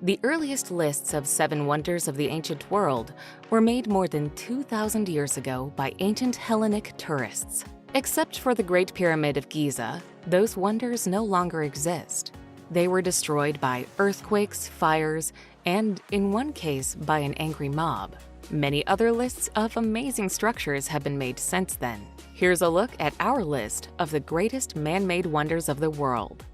The earliest lists of 7 wonders of the ancient world were made more than 2,000 years ago by ancient Hellenic tourists. Except for the Great Pyramid of Giza, those wonders no longer exist. They were destroyed by earthquakes, fires, and, in one case, by an angry mob. Many other lists of amazing structures have been made since then. Here's a look at our list of the greatest man-made wonders of the world.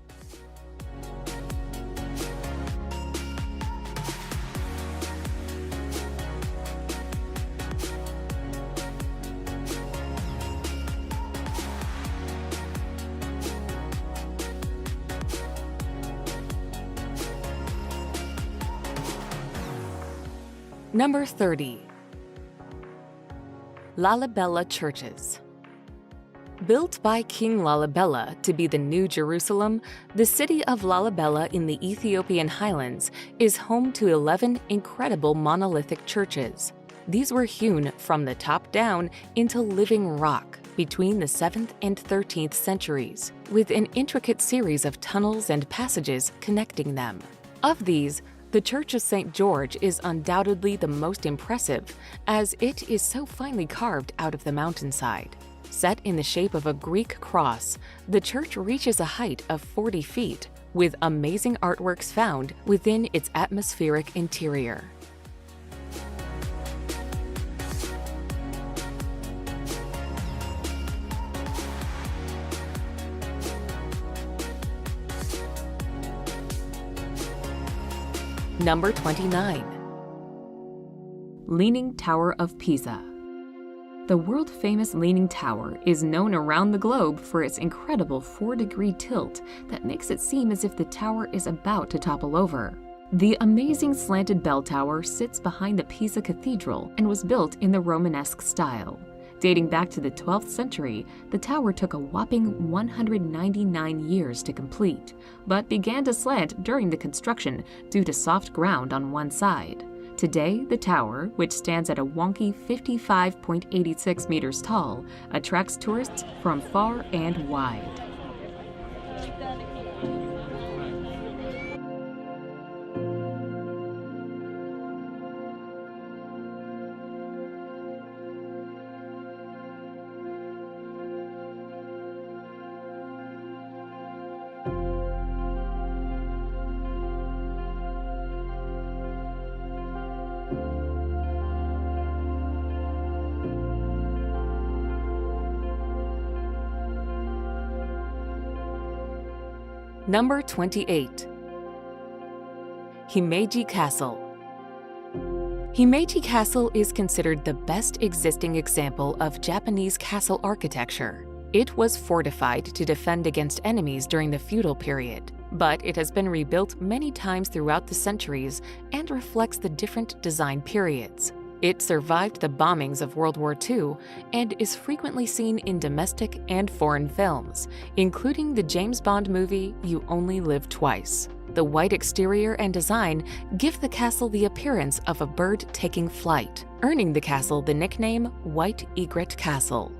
Number 30. Lalibela churches. Built by King Lalibela to be the New Jerusalem, the city of Lalibela in the Ethiopian highlands is home to 11 incredible monolithic churches. These were hewn from the top down into living rock between the 7th and 13th centuries, with an intricate series of tunnels and passages connecting them. Of these, the Church of St. George is undoubtedly the most impressive, as it is so finely carved out of the mountainside. Set in the shape of a Greek cross, the church reaches a height of 40 feet, with amazing artworks found within its atmospheric interior. Number 29. Leaning Tower of Pisa. The world-famous Leaning Tower is known around the globe for its incredible 4-degree tilt that makes it seem as if the tower is about to topple over. The amazing slanted bell tower sits behind the Pisa Cathedral and was built in the Romanesque style. Dating back to the 12th century, the tower took a whopping 199 years to complete, but began to slant during the construction due to soft ground on one side. Today, the tower, which stands at a wonky 55.86 meters tall, attracts tourists from far and wide. Number 28. Himeji Castle. Himeji Castle is considered the best existing example of Japanese castle architecture. It was fortified to defend against enemies during the feudal period, but it has been rebuilt many times throughout the centuries and reflects the different design periods. It survived the bombings of World War II and is frequently seen in domestic and foreign films, including the James Bond movie You Only Live Twice. The white exterior and design give the castle the appearance of a bird taking flight, earning the castle the nickname White Egret Castle.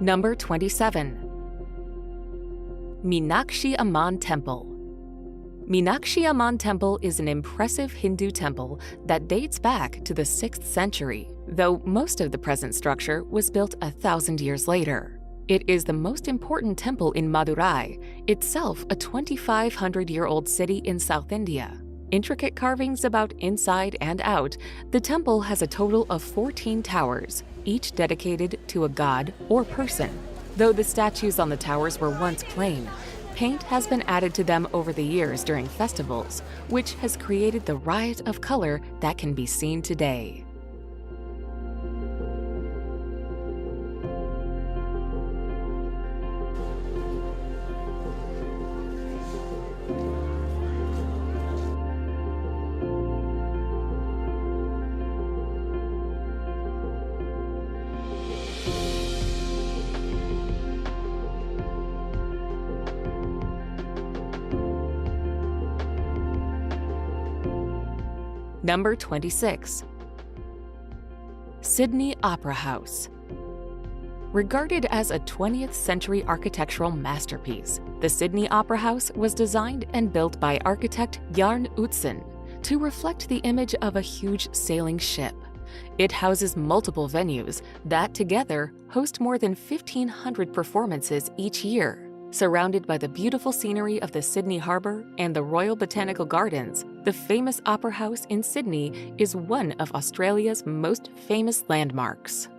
Number 27. Meenakshi Amman Temple. Meenakshi Amman Temple is an impressive Hindu temple that dates back to the 6th century, though most of the present structure was built 1,000 years later. It is the most important temple in Madurai, itself a 2,500-year-old city in South India. Intricate carvings about inside and out, the temple has a total of 14 towers, each dedicated to a god or person. Though the statues on the towers were once plain, paint has been added to them over the years during festivals, which has created the riot of color that can be seen today. Number 26. Sydney Opera House. Regarded as a 20th century architectural masterpiece, the Sydney Opera House was designed and built by architect Jarn Utzon to reflect the image of a huge sailing ship. It houses multiple venues that together host more than 1,500 performances each year. Surrounded by the beautiful scenery of the Sydney Harbour and the Royal Botanical Gardens, the famous Opera House in Sydney is one of Australia's most famous landmarks.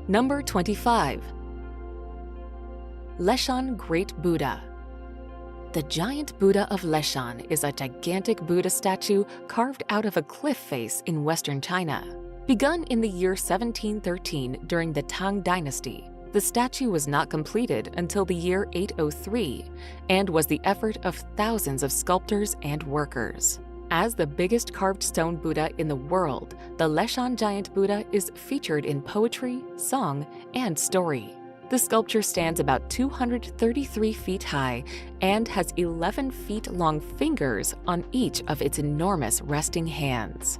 Number 25. Leshan Great Buddha. The giant Buddha of Leshan is a gigantic Buddha statue carved out of a cliff face in western China. Begun in the year 1713 during the Tang Dynasty, the statue was not completed until the year 803 and was the effort of thousands of sculptors and workers. As the biggest carved stone Buddha in the world, the Leshan giant Buddha is featured in poetry, song, and story. The sculpture stands about 233 feet high and has 11 feet long fingers on each of its enormous resting hands.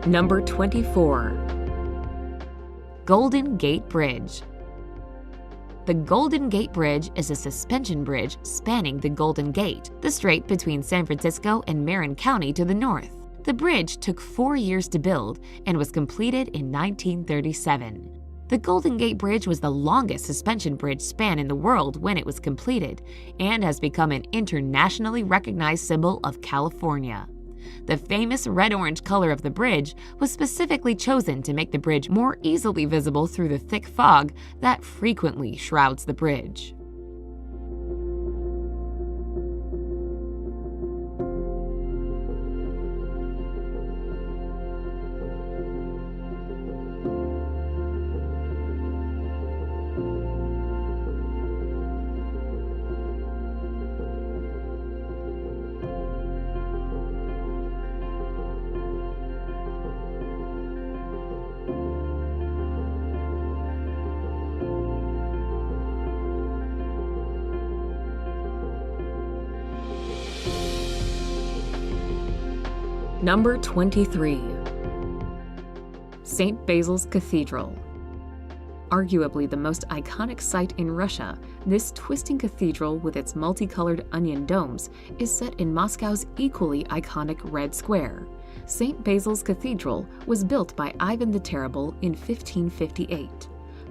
Number 24. Golden Gate Bridge. The Golden Gate Bridge is a suspension bridge spanning the Golden Gate, the strait between San Francisco and Marin County to the north. The bridge took 4 years to build and was completed in 1937. The Golden Gate Bridge was the longest suspension bridge span in the world when it was completed and has become an internationally recognized symbol of California. The famous red-orange color of the bridge was specifically chosen to make the bridge more easily visible through the thick fog that frequently shrouds the bridge. Number 23. St. Basil's Cathedral. Arguably the most iconic site in Russia, this twisting cathedral with its multicolored onion domes is set in Moscow's equally iconic Red Square. St. Basil's Cathedral was built by Ivan the Terrible in 1558.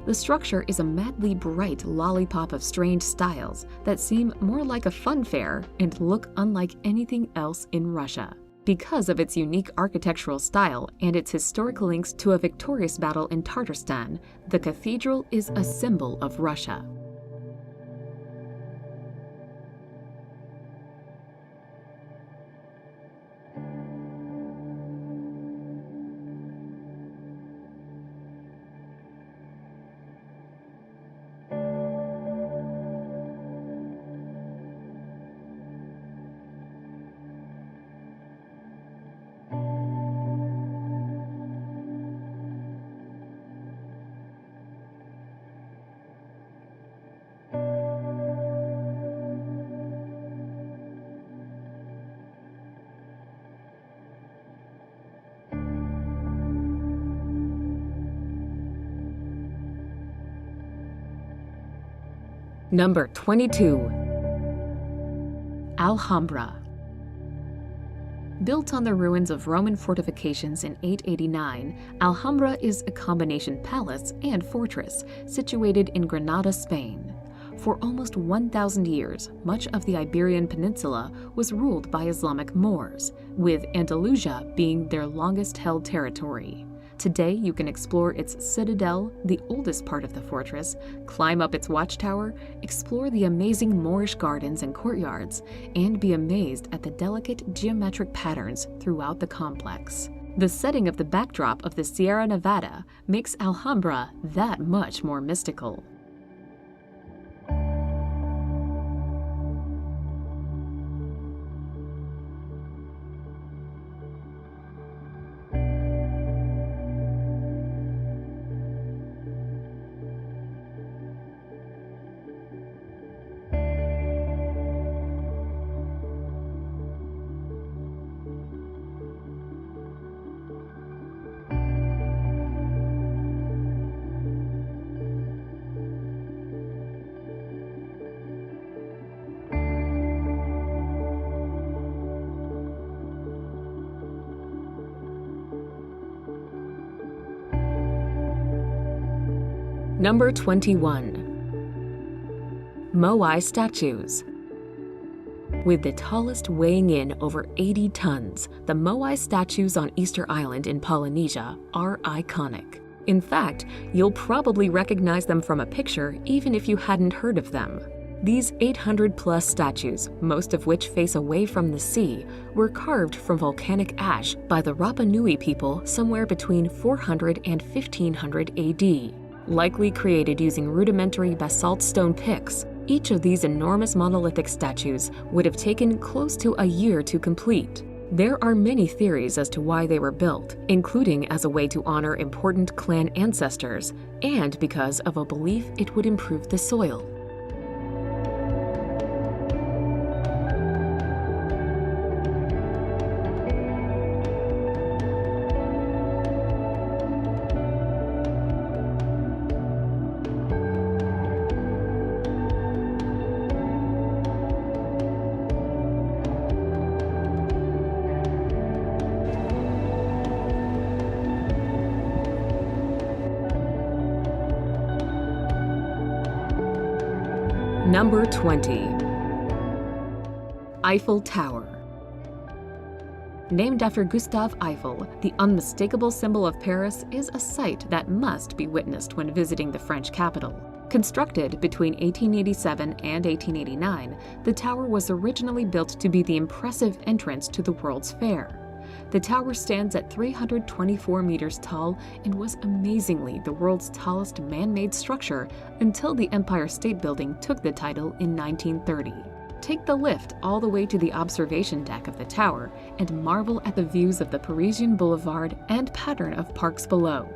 The structure is a madly bright lollipop of strange styles that seem more like a fun fair and look unlike anything else in Russia. Because of its unique architectural style and its historic links to a victorious battle in Tatarstan, the cathedral is a symbol of Russia. Number 22. Alhambra. Built on the ruins of Roman fortifications in 889, Alhambra is a combination palace and fortress situated in Granada, Spain. For almost 1,000 years, much of the Iberian Peninsula was ruled by Islamic Moors, with Andalusia being their longest-held territory. Today, you can explore its citadel, the oldest part of the fortress, climb up its watchtower, explore the amazing Moorish gardens and courtyards, and be amazed at the delicate geometric patterns throughout the complex. The setting of the backdrop of the Sierra Nevada makes Alhambra that much more mystical. Number 21. Moai statues. With the tallest weighing in over 80 tons, the moai statues on Easter Island in Polynesia are iconic. In fact, you'll probably recognize them from a picture even if you hadn't heard of them. These 800-plus statues, most of which face away from the sea, were carved from volcanic ash by the Rapa Nui people somewhere between 400 and 1500 AD. Likely created using rudimentary basalt stone picks, each of these enormous monolithic statues would have taken close to a year to complete. There are many theories as to why they were built, including as a way to honor important clan ancestors, and because of a belief it would improve the soil. Number 20. Eiffel Tower. Named after Gustave Eiffel, the unmistakable symbol of Paris is a sight that must be witnessed when visiting the French capital. Constructed between 1887 and 1889, the tower was originally built to be the impressive entrance to the World's Fair. The tower stands at 324 meters tall and was amazingly the world's tallest man-made structure until the Empire State Building took the title in 1930. Take the lift all the way to the observation deck of the tower and marvel at the views of the Parisian boulevard and pattern of parks below.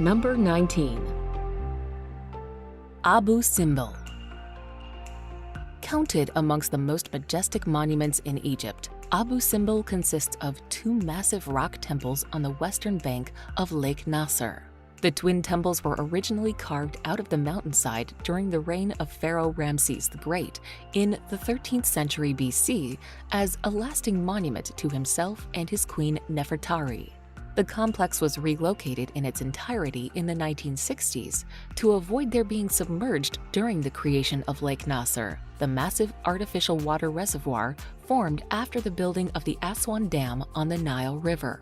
Number 19. Abu Simbel. Counted amongst the most majestic monuments in Egypt, Abu Simbel consists of two massive rock temples on the western bank of Lake Nasser. The twin temples were originally carved out of the mountainside during the reign of Pharaoh Ramses the Great in the 13th century BC as a lasting monument to himself and his queen Nefertari. The complex was relocated in its entirety in the 1960s to avoid their being submerged during the creation of Lake Nasser, the massive artificial water reservoir formed after the building of the Aswan Dam on the Nile River.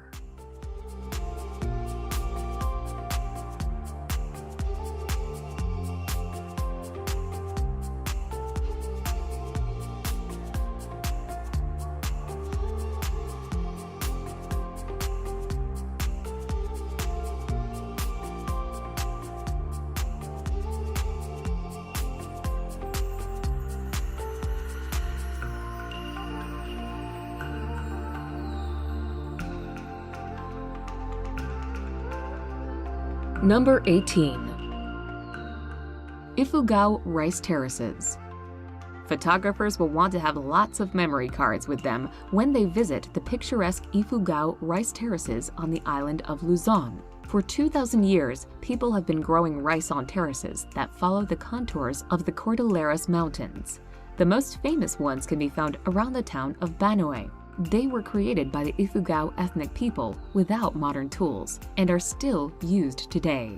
Number 18. Ifugao Rice Terraces. Photographers will want to have lots of memory cards with them when they visit the picturesque Ifugao Rice Terraces on the island of Luzon. For 2,000 years, people have been growing rice on terraces that follow the contours of the Cordilleras Mountains. The most famous ones can be found around the town of Banoy. They were created by the Ifugao ethnic people without modern tools and are still used today.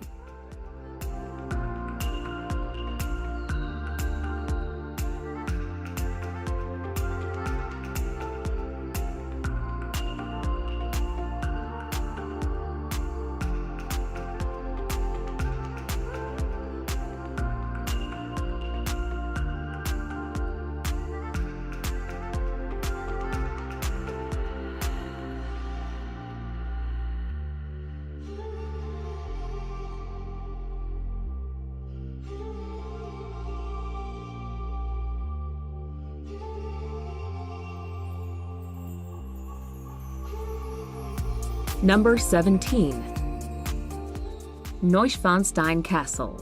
Number 17. Neuschwanstein Castle.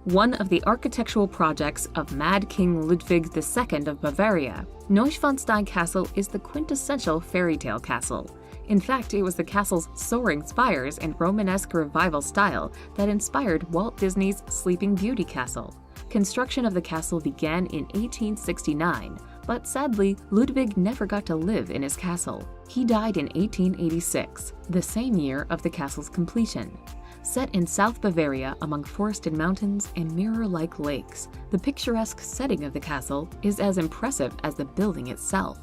One of the architectural projects of Mad King Ludwig II of Bavaria, Neuschwanstein Castle is the quintessential fairy tale castle. In fact, it was the castle's soaring spires and Romanesque revival style that inspired Walt Disney's Sleeping Beauty castle. Construction of the castle began in 1869, but sadly, Ludwig never got to live in his castle. He died in 1886, the same year of the castle's completion. Set in South Bavaria among forested mountains and mirror-like lakes, the picturesque setting of the castle is as impressive as the building itself.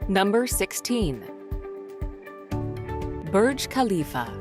Number 16. Burj Khalifa.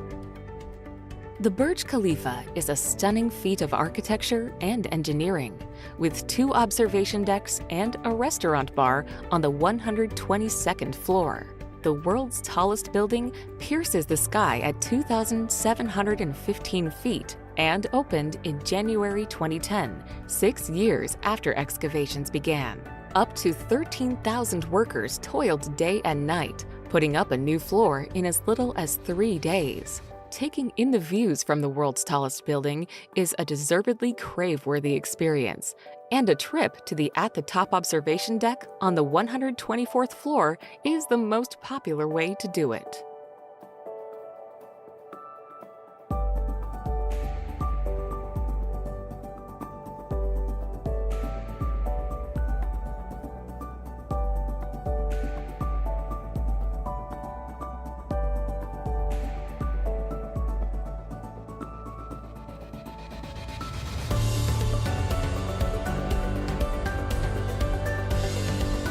The Burj Khalifa is a stunning feat of architecture and engineering, with 2 observation decks and a restaurant bar on the 122nd floor. The world's tallest building pierces the sky at 2,715 feet and opened in January 2010, 6 years after excavations began. Up to 13,000 workers toiled day and night, putting up a new floor in as little as 3 days. Taking in the views from the world's tallest building is a deservedly crave-worthy experience, and a trip to the at-the-top observation deck on the 124th floor is the most popular way to do it.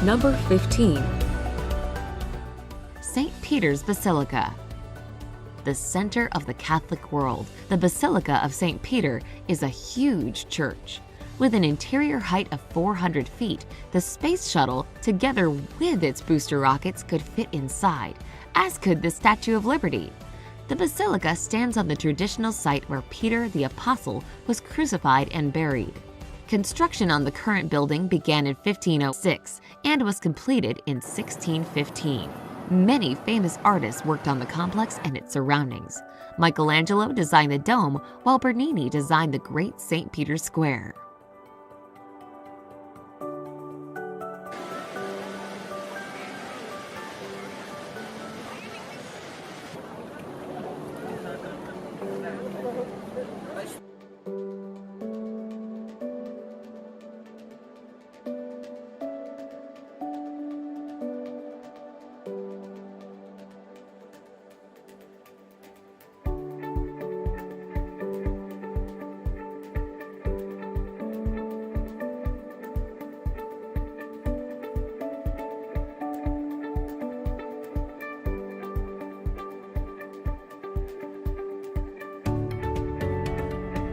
Number 15. St. Peter's Basilica. The center of the Catholic world, the Basilica of St. Peter is a huge church. With an interior height of 400 feet, the space shuttle, together with its booster rockets, could fit inside, as could the Statue of Liberty. The basilica stands on the traditional site where Peter the Apostle was crucified and buried. Construction on the current building began in 1506 and was completed in 1615. Many famous artists worked on the complex and its surroundings. Michelangelo designed the dome, while Bernini designed the Great St. Peter's Square.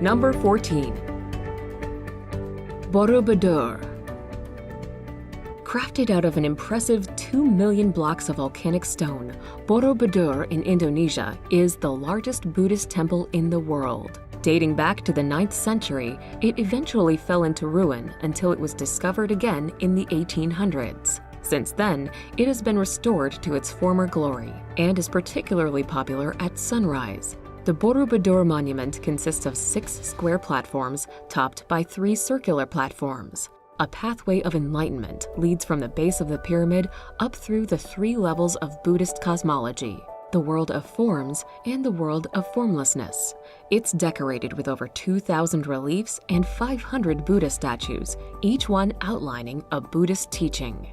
Number 14. Borobudur. Crafted out of an impressive 2 million blocks of volcanic stone, Borobudur in Indonesia is the largest Buddhist temple in the world. Dating back to the 9th century, it eventually fell into ruin until it was discovered again in the 1800s. Since then, it has been restored to its former glory and is particularly popular at sunrise. The Borobudur monument consists of 6 square platforms topped by 3 circular platforms. A pathway of enlightenment leads from the base of the pyramid up through the 3 levels of Buddhist cosmology, the world of forms and the world of formlessness. It's decorated with over 2,000 reliefs and 500 Buddha statues, each one outlining a Buddhist teaching.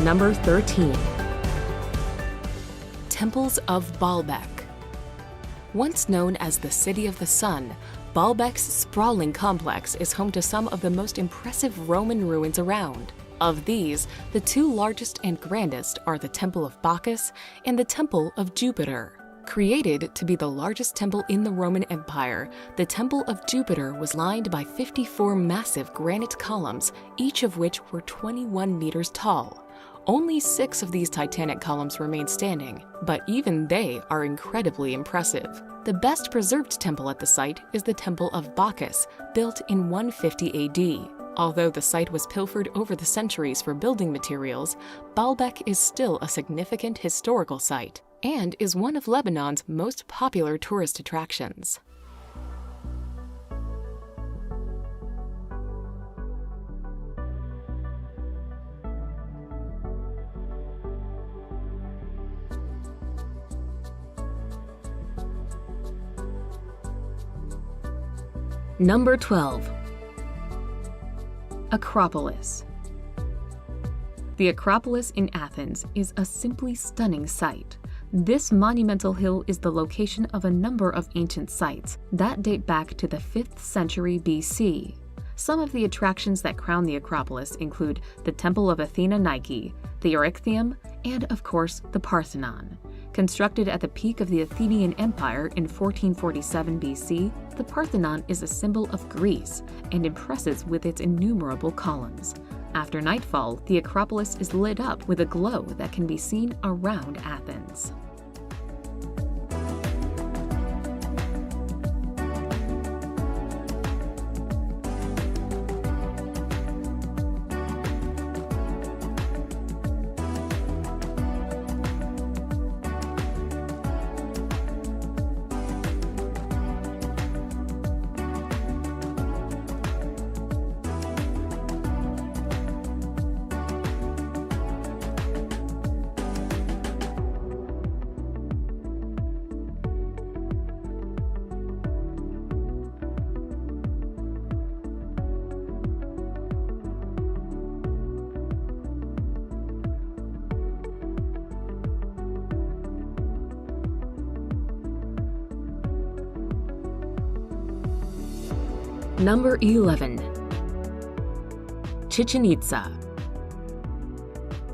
Number 13. Temples of Baalbek. Once known as the City of the Sun, Baalbek's sprawling complex is home to some of the most impressive Roman ruins around. Of these, the 2 largest and grandest are the Temple of Bacchus and the Temple of Jupiter. Created to be the largest temple in the Roman Empire, the Temple of Jupiter was lined by 54 massive granite columns, each of which were 21 meters tall. Only 6 of these titanic columns remain standing, but even they are incredibly impressive. The best preserved temple at the site is the Temple of Bacchus, built in 150 AD. Although the site was pilfered over the centuries for building materials, Baalbek is still a significant historical site and is one of Lebanon's most popular tourist attractions. Number 12. Acropolis. The Acropolis in Athens is a simply stunning sight. This monumental hill is the location of a number of ancient sites that date back to the 5th century BC. Some of the attractions that crown the Acropolis include the Temple of Athena Nike, the Erechtheum, and of course the Parthenon. Constructed at the peak of the Athenian Empire in 1447 BC, the Parthenon is a symbol of Greece and impresses with its innumerable columns. After nightfall, the Acropolis is lit up with a glow that can be seen around Athens. Number 11. Chichen Itza.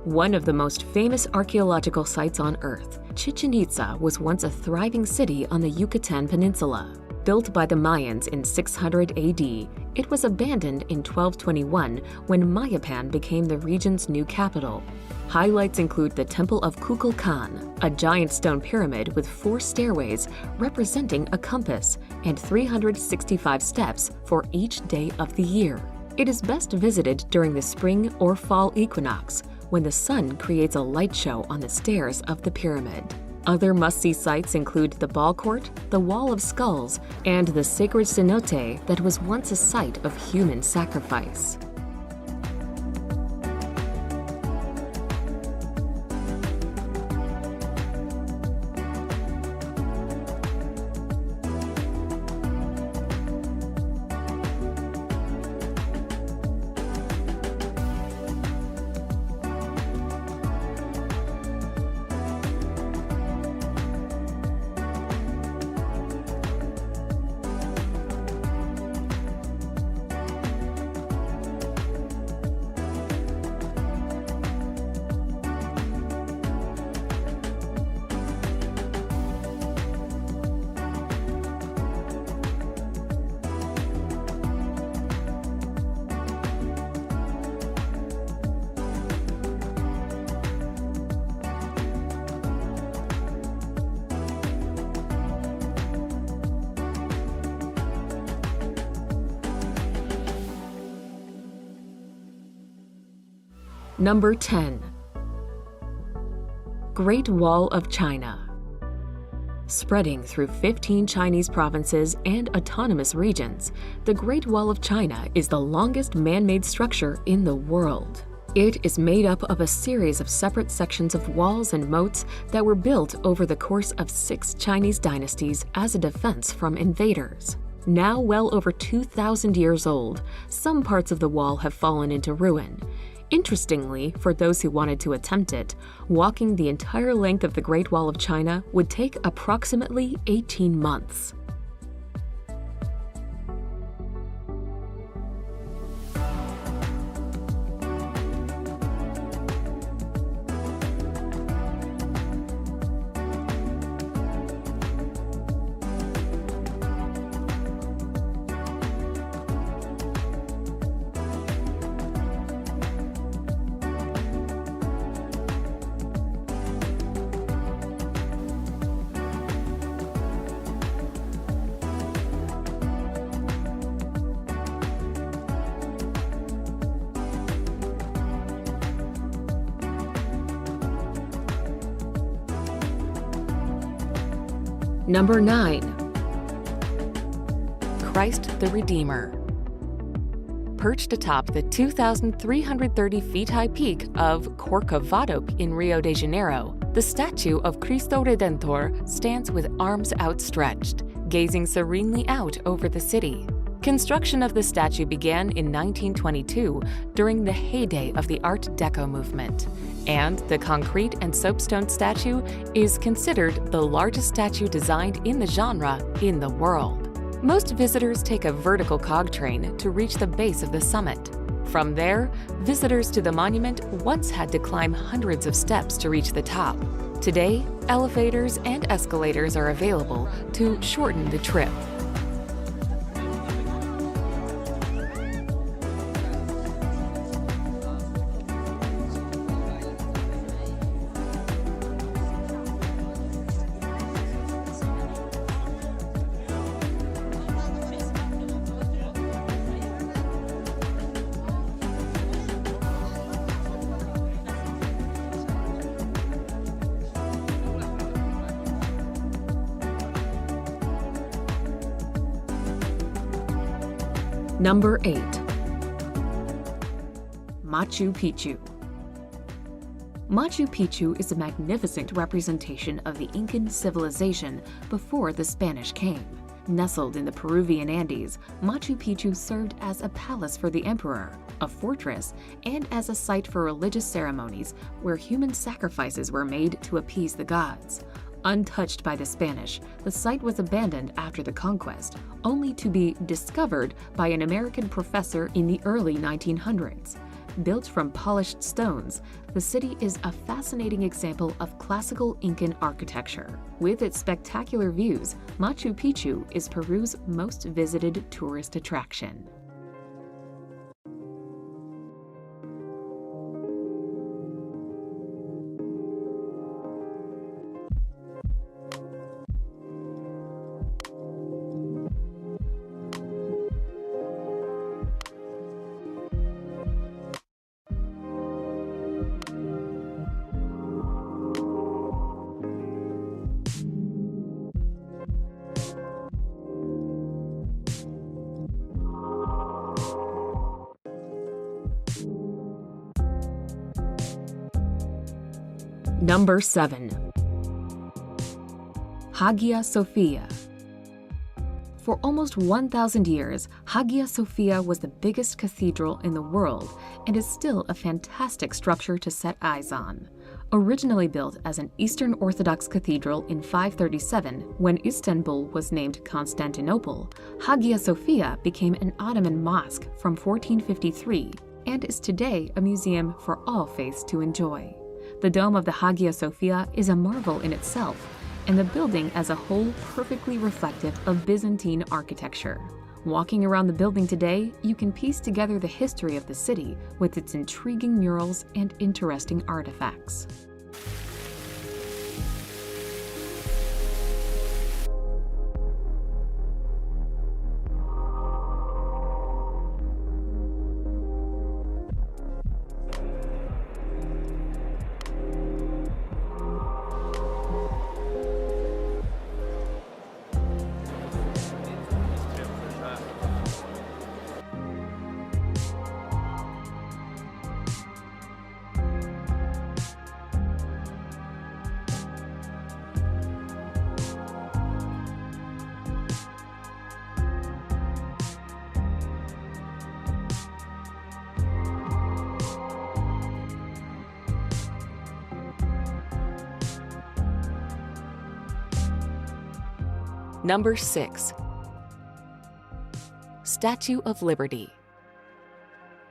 One of the most famous archaeological sites on Earth, Chichen Itza was once a thriving city on the Yucatan Peninsula. Built by the Mayans in 600 AD, it was abandoned in 1221 when Mayapan became the region's new capital. Highlights include the Temple of Kukulkan, a giant stone pyramid with 4 stairways representing a compass and 365 steps for each day of the year. It is best visited during the spring or fall equinox, when the sun creates a light show on the stairs of the pyramid. Other must-see sites include the ball court, the Wall of Skulls, and the sacred cenote that was once a site of human sacrifice. Number 10. Great Wall of China. Spreading through 15 Chinese provinces and autonomous regions, the Great Wall of China is the longest man-made structure in the world. It is made up of a series of separate sections of walls and moats that were built over the course of 6 Chinese dynasties as a defense from invaders. Now well over 2,000 years old, some parts of the wall have fallen into ruin. Interestingly, for those who wanted to attempt it, walking the entire length of the Great Wall of China would take approximately 18 months. Number 9. Christ the Redeemer. Perched atop the 2,330 feet high peak of Corcovado in Rio de Janeiro, the statue of Cristo Redentor stands with arms outstretched, gazing serenely out over the city. Construction of the statue began in 1922 during the heyday of the Art Deco movement, and the concrete and soapstone statue is considered the largest statue designed in the genre in the world. Most visitors take a vertical cog train to reach the base of the summit. From there, visitors to the monument once had to climb hundreds of steps to reach the top. Today, elevators and escalators are available to shorten the trip. Number 8. Machu Picchu. Machu Picchu is a magnificent representation of the Incan civilization before the Spanish came. Nestled in the Peruvian Andes, Machu Picchu served as a palace for the emperor, a fortress, and as a site for religious ceremonies where human sacrifices were made to appease the gods. Untouched by the Spanish, the site was abandoned after the conquest, only to be discovered by an American professor in the early 1900s. Built from polished stones, the city is a fascinating example of classical Incan architecture. With its spectacular views, Machu Picchu is Peru's most visited tourist attraction. Number 7. Hagia Sophia. For almost 1,000 years, Hagia Sophia was the biggest cathedral in the world and is still a fantastic structure to set eyes on. Originally built as an Eastern Orthodox cathedral in 537, when Istanbul was named Constantinople, Hagia Sophia became an Ottoman mosque from 1453 and is today a museum for all faiths to enjoy. The dome of the Hagia Sophia is a marvel in itself, and the building as a whole perfectly reflective of Byzantine architecture. Walking around the building today, you can piece together the history of the city with its intriguing murals and interesting artifacts. Number 6. Statue of Liberty.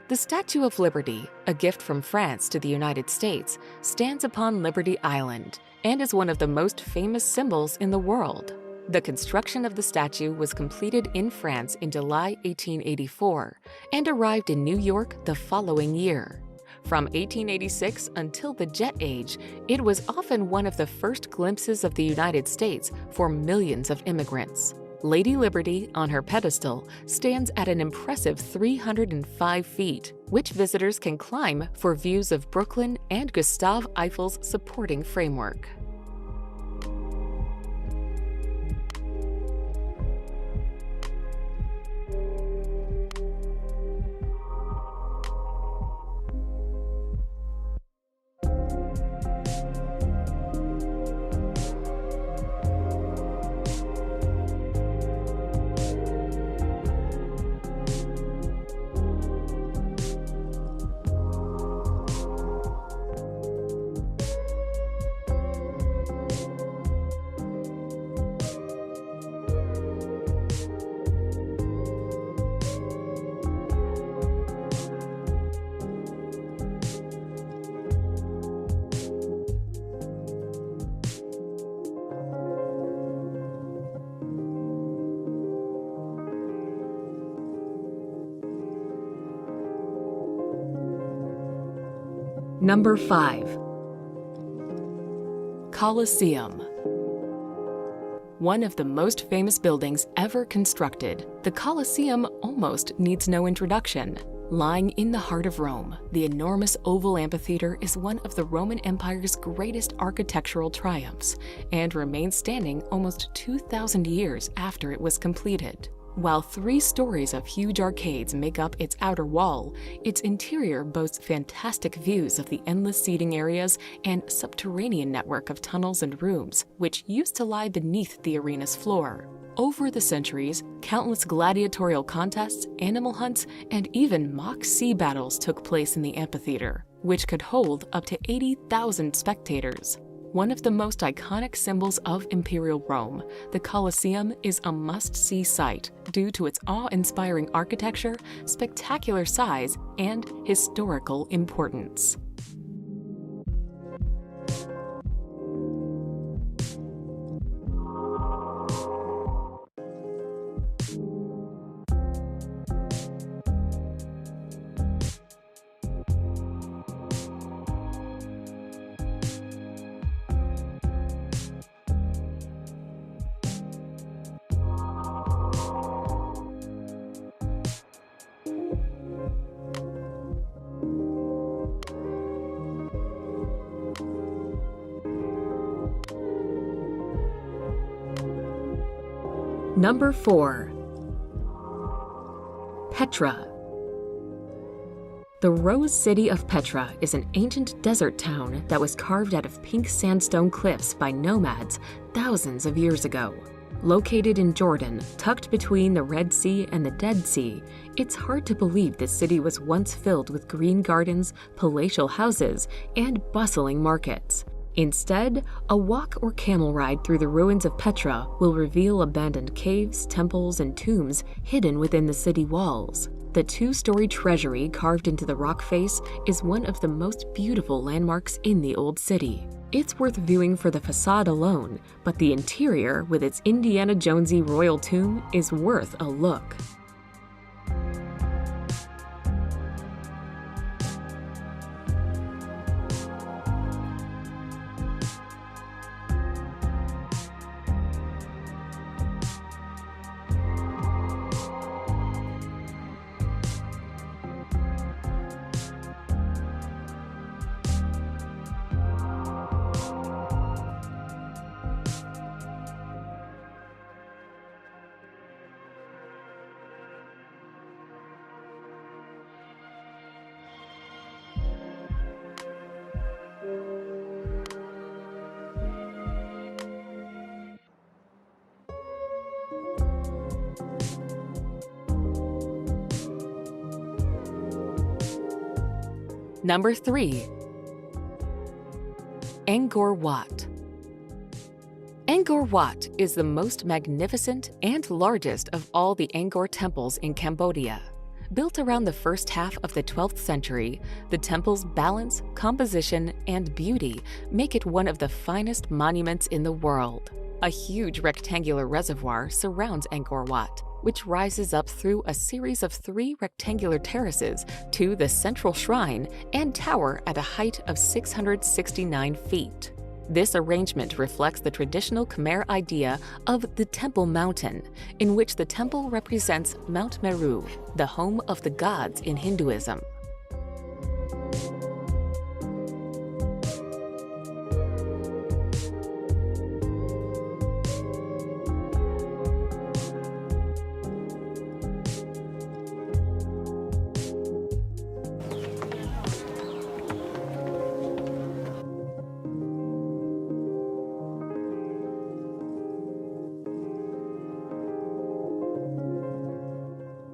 The Statue of Liberty, a gift from France to the United States, stands upon Liberty Island and is one of the most famous symbols in the world. The construction of the statue was completed in France in July 1884 and arrived in New York the following year. From 1886 until the Jet Age, it was often one of the first glimpses of the United States for millions of immigrants. Lady Liberty, on her pedestal, stands at an impressive 305 feet, which visitors can climb for views of Brooklyn and Gustave Eiffel's supporting framework. Number 5. Colosseum. One of the most famous buildings ever constructed, the Colosseum almost needs no introduction. Lying in the heart of Rome, the enormous oval amphitheater is one of the Roman Empire's greatest architectural triumphs and remains standing almost 2,000 years after it was completed. While 3 stories of huge arcades make up its outer wall, its interior boasts fantastic views of the endless seating areas and subterranean network of tunnels and rooms, which used to lie beneath the arena's floor. Over the centuries, countless gladiatorial contests, animal hunts, and even mock sea battles took place in the amphitheater, which could hold up to 80,000 spectators. One of the most iconic symbols of Imperial Rome, the Colosseum is a must-see sight due to its awe-inspiring architecture, spectacular size, and historical importance. Number 4. Petra. The Rose City of Petra is an ancient desert town that was carved out of pink sandstone cliffs by nomads thousands of years ago. Located in Jordan, tucked between the Red Sea and the Dead Sea, it's hard to believe this city was once filled with green gardens, palatial houses, and bustling markets. Instead, a walk or camel ride through the ruins of Petra will reveal abandoned caves, temples, and tombs hidden within the city walls. The 2-story treasury carved into the rock face is one of the most beautiful landmarks in the old city. It's worth viewing for the facade alone, but the interior, with its Indiana Jonesy royal tomb, is worth a look. Number 3. Angkor Wat. Angkor Wat is the most magnificent and largest of all the Angkor temples in Cambodia. Built around the first half of the 12th century, the temple's balance, composition, and beauty make it one of the finest monuments in the world. A huge rectangular reservoir surrounds Angkor Wat, which rises up through a series of 3 rectangular terraces to the central shrine and tower at a height of 669 feet. This arrangement reflects the traditional Khmer idea of the Temple Mountain, in which the temple represents Mount Meru, the home of the gods in Hinduism.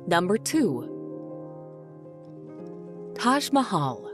Number 2. Taj Mahal.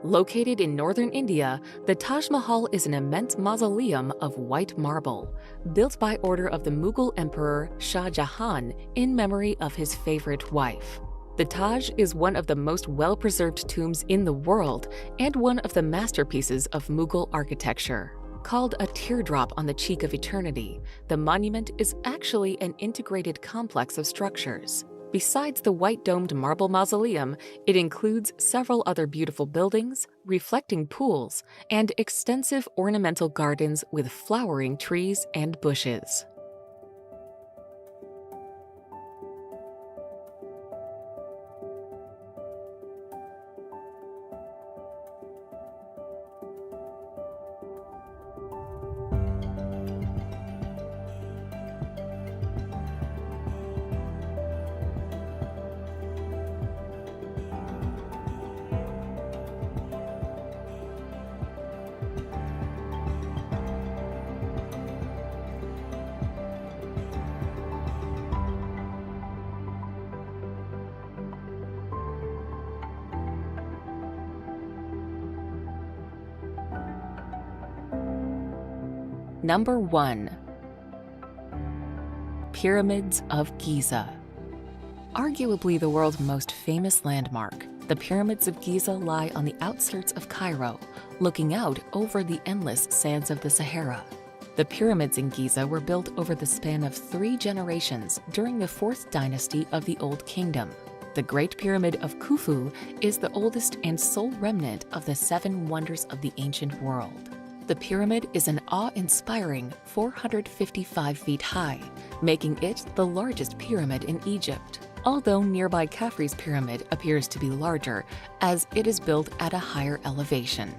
Located in northern India, the Taj Mahal is an immense mausoleum of white marble, built by order of the Mughal Emperor Shah Jahan in memory of his favorite wife. The Taj is one of the most well-preserved tombs in the world and one of the masterpieces of Mughal architecture. Called a teardrop on the cheek of eternity, the monument is actually an integrated complex of structures. Besides the white-domed marble mausoleum, it includes several other beautiful buildings, reflecting pools, and extensive ornamental gardens with flowering trees and bushes. Number 1. Pyramids of Giza. Arguably the world's most famous landmark, the Pyramids of Giza lie on the outskirts of Cairo, looking out over the endless sands of the Sahara. The pyramids in Giza were built over the span of 3 generations during the 4th dynasty of the Old Kingdom. The Great Pyramid of Khufu is the oldest and sole remnant of the 7 wonders of the ancient world. The pyramid is an awe-inspiring 455 feet high, making it the largest pyramid in Egypt, although nearby Khafre's pyramid appears to be larger as it is built at a higher elevation.